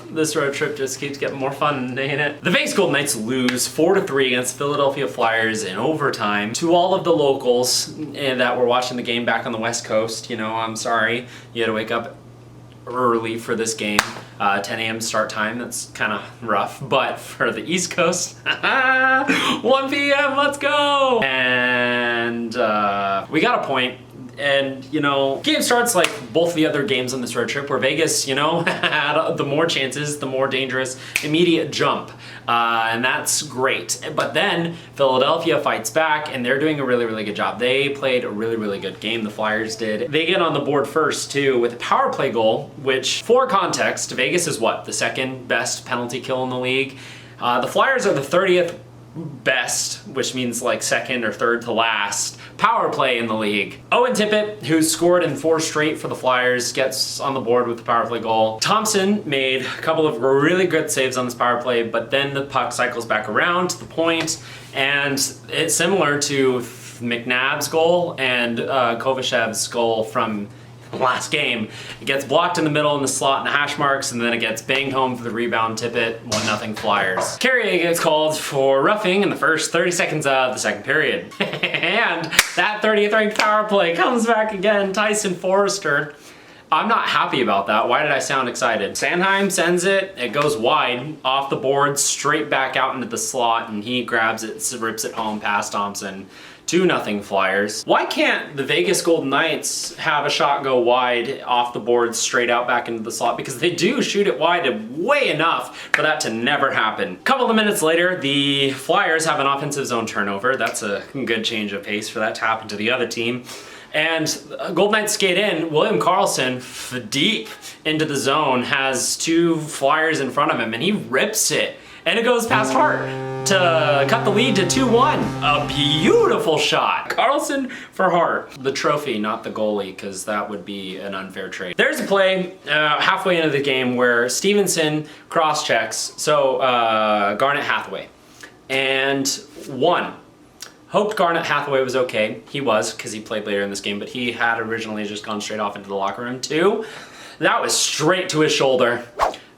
This road trip just keeps getting more fun, ain't it? The Vegas Golden Knights lose 4-3 against Philadelphia Flyers in overtime. To all of the locals that were watching the game back on the West Coast, you know, I'm sorry. You had to wake up early for this game. 10 a.m. start time, that's kind of rough. But for the East Coast, 1 p.m., let's go! And we got a point. And, you know, game starts like both the other games on this road trip where Vegas, you know, had the more chances, the more dangerous, immediate jump. And that's great. But then Philadelphia fights back and they're doing a really, really good job. They played a really, really good game, the Flyers did. They get on the board first, too, with a power play goal, which, for context, Vegas is what? The second best penalty kill in the league. The Flyers are the 30th best, which means like second or third to last power play in the league. Owen Tippett, who's scored in 4 straight for the Flyers, gets on the board with the power play goal. Thompson made a couple of really good saves on this power play, but then the puck cycles back around to the point, and it's similar to McNabb's goal and Kovachev's goal from last game. It gets blocked in the middle in the slot in the hash marks, and then it gets banged home for the rebound. Tippett, 1-0 Flyers. Carrier gets called for roughing in the first 30 seconds of the second period. And that 30th ranked power play comes back again. Tyson Forrester. I'm not happy about that. Why did I sound excited? Sanheim sends it. It goes wide off the board, straight back out into the slot, and he grabs it, rips it home past Thompson. 2-0 Flyers. Why can't the Vegas Golden Knights have a shot go wide off the board straight out back into the slot? Because they do shoot it wide way enough for that to never happen. A couple of minutes later, the Flyers have an offensive zone turnover. That's a good change of pace for that to happen to the other team. And Golden Knights skate in. William Karlsson, deep into the zone, has 2 Flyers in front of him, and he rips it. And it goes past Hart to cut the lead to 2-1. A beautiful shot. Karlsson for Hart. The trophy, not the goalie, because that would be an unfair trade. There's a play halfway into the game where Stephenson cross-checks, so Garnet Hathaway. And 1, hoped Garnet Hathaway was okay. He was, because he played later in this game, but he had originally just gone straight off into the locker room. 2, that was straight to his shoulder.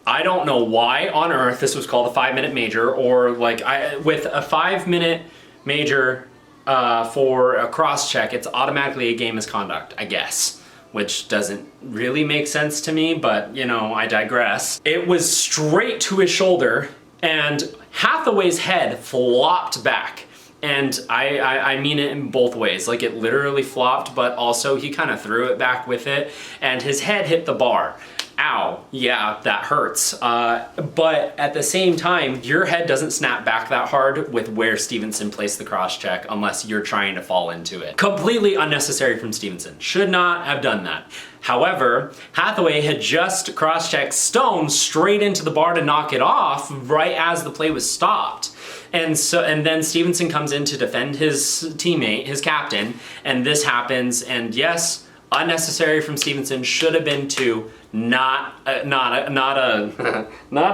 I don't know why on earth this was called a 5-minute major, or like with a 5-minute major for a cross check, it's automatically a game misconduct, I guess, which doesn't really make sense to me, but you know, I digress. It was straight to his shoulder and Hathaway's head flopped back. And I mean it in both ways. Like, it literally flopped, but also he kind of threw it back with it, and his head hit the bar. Ow, yeah, that hurts. But at the same time, your head doesn't snap back that hard with where Stephenson placed the cross check unless you're trying to fall into it. Completely unnecessary from Stephenson. Should not have done that. However, Hathaway had just cross-checked Stone straight into the bar to knock it off right as the play was stopped. And then Stephenson comes in to defend his teammate, his captain, and this happens, and yes, unnecessary from Stephenson, should have been 2, not a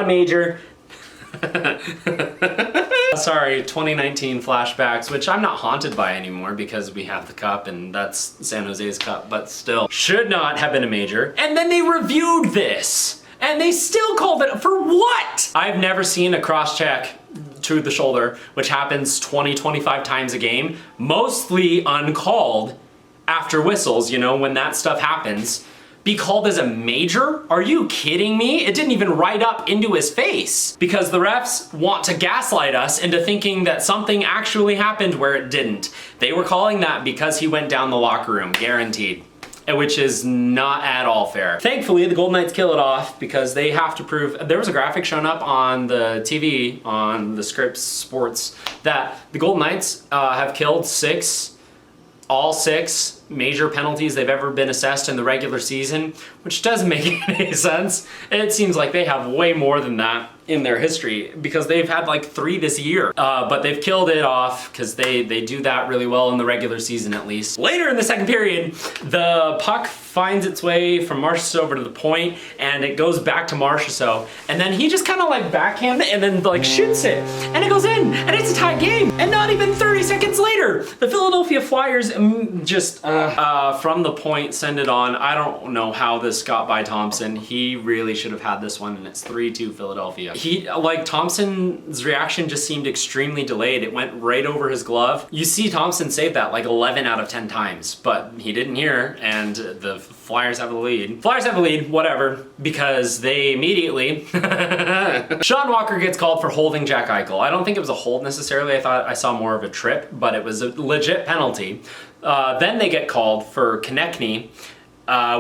major. Sorry, 2019 flashbacks, which I'm not haunted by anymore because we have the cup and that's San Jose's cup, but still, should not have been a major. And then they reviewed this and they still called it for what? I've never seen a cross check to the shoulder, which happens 20-25 times a game, mostly uncalled after whistles, you know, when that stuff happens, be called as a major? Are you kidding me? It didn't even write up into his face because the refs want to gaslight us into thinking that something actually happened where it didn't. They were calling that because he went down the locker room, guaranteed, which is not at all fair. Thankfully, the Golden Knights kill it off because they have to prove, there was a graphic shown up on the TV, on the Scripps Sports, that the Golden Knights have killed all six major penalties they've ever been assessed in the regular season, which doesn't make any sense. It seems like they have way more than that. in their history because they've had like 3 this year. But they've killed it off because they do that really well in the regular season at least. Later in the second period, the puck finds its way from Marchessault over to the point and it goes back to Marchessault. And then he just kind of like backhand it and then like shoots it and it goes in and it's a tie game. And not even 30 seconds later, the Philadelphia Flyers just from the point send it on. I don't know how this got by Thompson. He really should have had this one and it's 3-2 Philadelphia. Thompson's reaction just seemed extremely delayed. It went right over his glove. You see Thompson save that like 11 out of 10 times, but he didn't hear and the Flyers have the lead. Flyers have the lead, whatever, because they immediately... Sean Walker gets called for holding Jack Eichel. I don't think it was a hold necessarily. I thought I saw more of a trip, but it was a legit penalty. Then they get called for Konechny,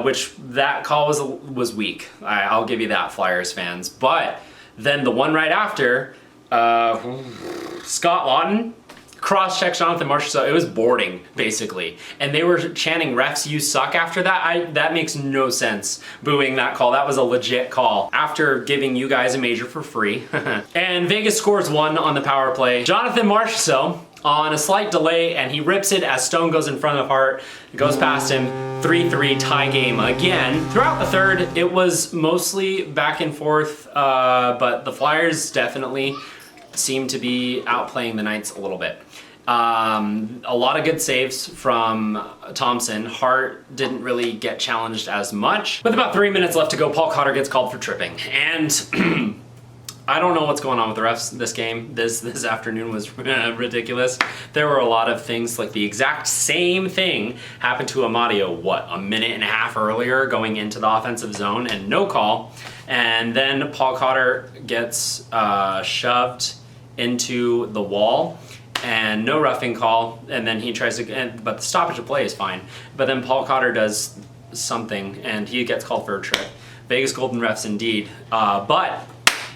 which that call was weak. I'll give you that, Flyers fans. But then the one right after, Scott Laughton cross-checked Jonathan Marchessault. It was boarding, basically. And they were chanting, refs, you suck after that. That makes no sense, booing that call. That was a legit call after giving you guys a major for free. And Vegas scores 1 on the power play. Jonathan Marchessault on a slight delay, and he rips it as Stone goes in front of Hart. It goes past him. 3-3 tie game again. Throughout the third, it was mostly back and forth, but the Flyers definitely seemed to be outplaying the Knights a little bit. A lot of good saves from Thompson. Hart didn't really get challenged as much. With about 3 minutes left to go, Paul Cotter gets called for tripping. And I don't know what's going on with the refs this game. This afternoon was ridiculous. There were a lot of things, like the exact same thing happened to Amadio, what, a minute and a half earlier going into the offensive zone and no call. And then Paul Cotter gets shoved into the wall and no roughing call, and then he tries to, but the stoppage of play is fine. But then Paul Cotter does something and he gets called for a trip. Vegas Golden refs indeed, but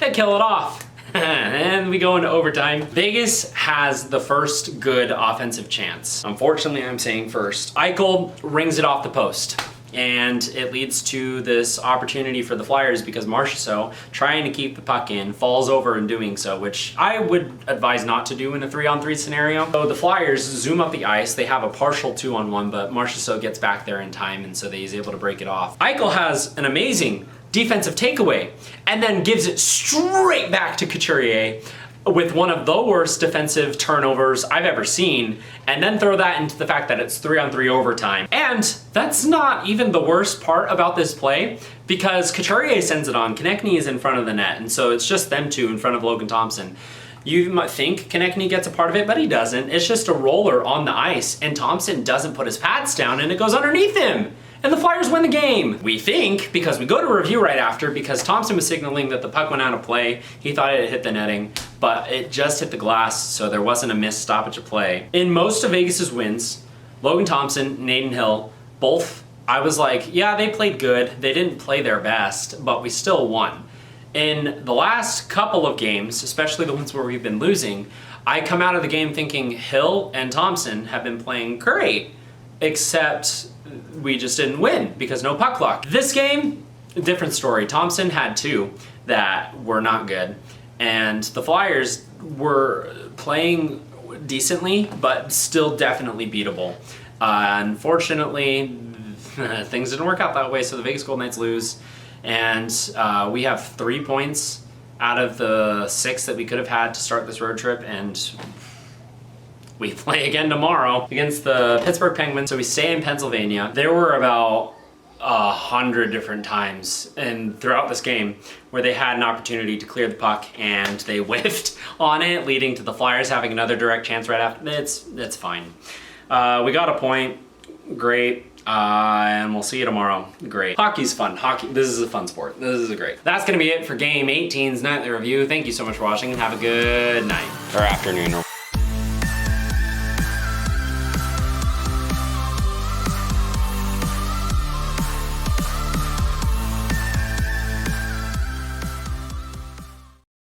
they kill it off. And we go into overtime. Vegas has the first good offensive chance. Unfortunately, I'm saying first. Eichel rings it off the post. And it leads to this opportunity for the Flyers because Marchessault, trying to keep the puck in, falls over in doing so, which I would advise not to do in a 3-on-3 scenario. So the Flyers zoom up the ice. They have a partial 2-on-1, but Marchessault gets back there in time, and so he's able to break it off. Eichel has an amazing defensive takeaway and then gives it straight back to Couturier with one of the worst defensive turnovers I've ever seen, and then throw that into the fact that it's 3-on-3 overtime. And that's not even the worst part about this play, because Couturier sends it on. Konechny is in front of the net, and so it's just them two in front of Logan Thompson. You might think Konechny gets a part of it, but he doesn't. It's just a roller on the ice, and Thompson doesn't put his pads down, and it goes underneath him. And the Flyers win the game. We think, because we go to review right after, because Thompson was signaling that the puck went out of play. He thought it hit the netting, but it just hit the glass, so there wasn't a missed stoppage of play. In most of Vegas's wins, Logan Thompson, Nathan Hill, both, I was like, yeah, they played good. They didn't play their best, but we still won. In the last couple of games, especially the ones where we've been losing, I come out of the game thinking Hill and Thompson have been playing great, except we just didn't win because no puck luck. This game, different story. Thompson had 2 that were not good, and the Flyers were playing decently, but still definitely beatable. Unfortunately, things didn't work out that way, so the Vegas Golden Knights lose, and we have 3 points out of the 6 that we could have had to start this road trip, and we play again tomorrow against the Pittsburgh Penguins, so we stay in Pennsylvania. There were about 100 different times and throughout this game where they had an opportunity to clear the puck and they whiffed on it, leading to the Flyers having another direct chance right after. It's fine. We got a point. Great. And we'll see you tomorrow. Great. Hockey's fun. This is a fun sport. This is great. That's going to be it for Game 18's Nightly Review. Thank you so much for watching and have a good night. Or afternoon.